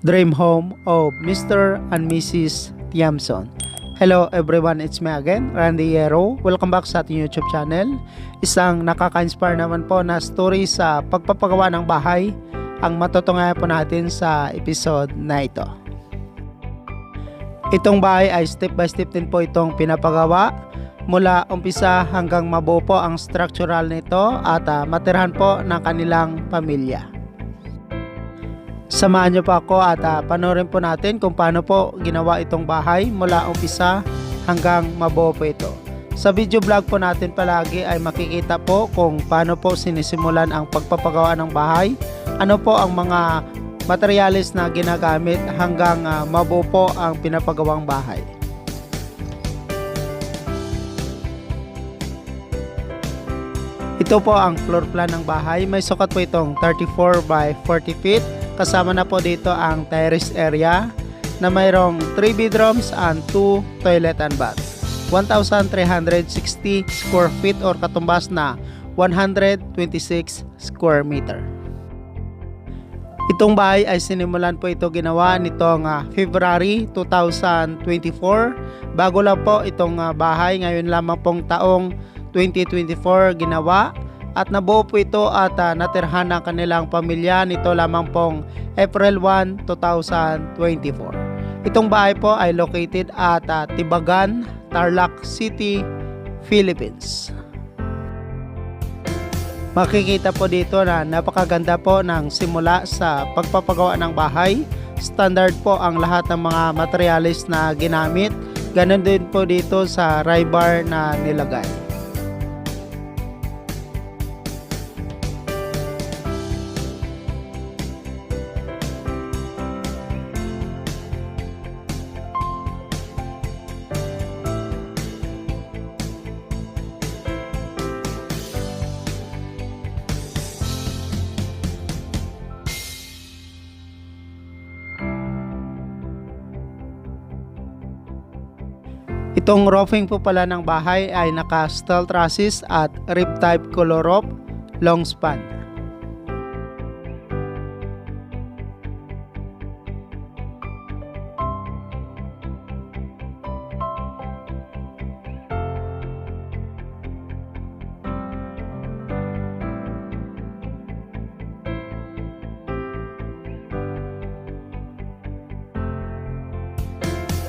Dream home of Mr. and Mrs. Tiamson. Hello everyone, it's me again, Randy Yero. Welcome back sa ating YouTube channel. Isang nakaka-inspire naman po na story sa pagpapagawa ng bahay ang matutunghayan po natin sa episode na ito. Itong bahay ay step by step din po itong pinapagawa. Mula umpisa hanggang mabuo po ang structural nito at matirhan po ng kanilang pamilya. Samahan niyo po ako at panoorin po natin kung paano po ginawa itong bahay mula umpisa hanggang mabuo po ito. Sa video vlog po natin palagi ay makikita po kung paano po sinisimulan ang pagpapagawa ng bahay, ano po ang mga materyales na ginagamit hanggang mabuo po ang pinapagawang bahay. Ito po ang floor plan ng bahay. May sukat po itong 34 by 40 feet. Kasama na po dito ang terrace area na mayroong 3 bedrooms and 2 toilet and bath. 1,360 square feet or katumbas na 126 square meter. Itong bahay ay sinimulan po ito ginawa nitong February 2024. Bago lang po itong bahay, ngayon lamang pong taong 2024 ginawa at nabuo po ito at natirhan ng kanilang pamilya nito lamang pong April 1, 2024. Itong bahay po ay located at Tibagan, Tarlac City, Philippines. Makikita po dito na napakaganda po ng simula sa pagpapagawa ng bahay. Standard po ang lahat ng mga materyales na ginamit. Ganon din po dito sa rebar na nilagay. Itong roofing po pala ng bahay ay naka-steel trusses at rib type color roof, long span.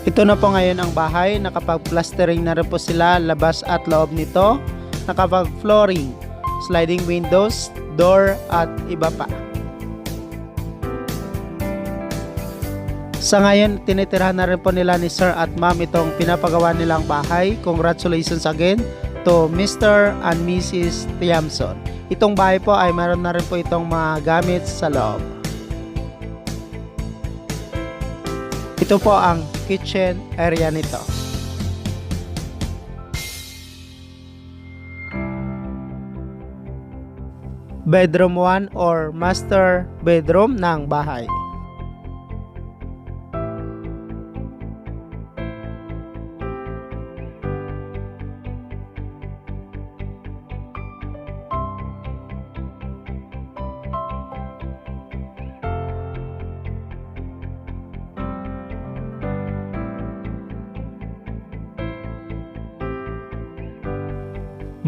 Ito na po ngayon ang bahay, nakapag-plastering na rin po sila labas at loob nito, nakapag-flooring, sliding windows, door at iba pa. Sa ngayon, tinitirhan na rin po nila ni Sir at Ma'am itong pinapagawa nilang bahay. Congratulations again to Mr. and Mrs. Tiamson. Itong bahay po ay mayroon na rin po itong mga gamit sa loob. Ito po ang kitchen area nito. Bedroom 1 or master bedroom ng bahay.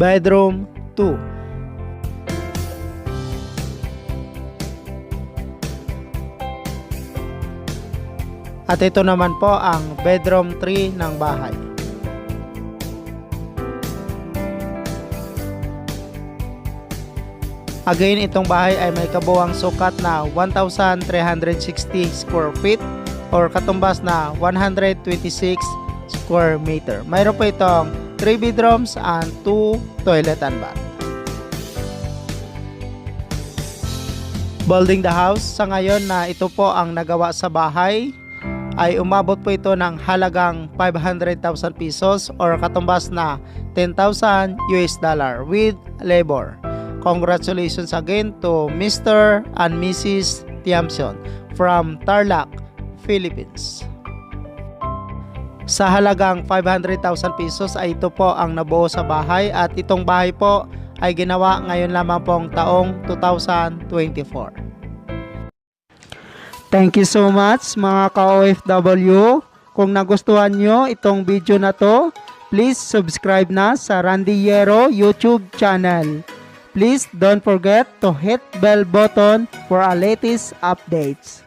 Bedroom 2. At ito naman po ang bedroom 3 ng bahay. Again, itong bahay ay may kabuuang sukat na 1,360 square feet or katumbas na 126 square meter. Mayroon po itong 3 bedrooms and 2 toilet and bath. Building the house, sa ngayon na ito po ang nagawa sa bahay, ay umabot po ito ng halagang 500,000 pesos or katumbas na 10,000 US dollar with labor. Congratulations again to Mr. and Mrs. Tiamson from Tarlac, Philippines. Sa halagang 500,000 pesos ay ito po ang nabuo sa bahay at itong bahay po ay ginawa ngayon lamang pong taong 2024. Thank you so much mga ka-OFW. Kung nagustuhan nyo itong video na to, please subscribe na sa Randy Yero YouTube channel. Please don't forget to hit bell button for our latest updates.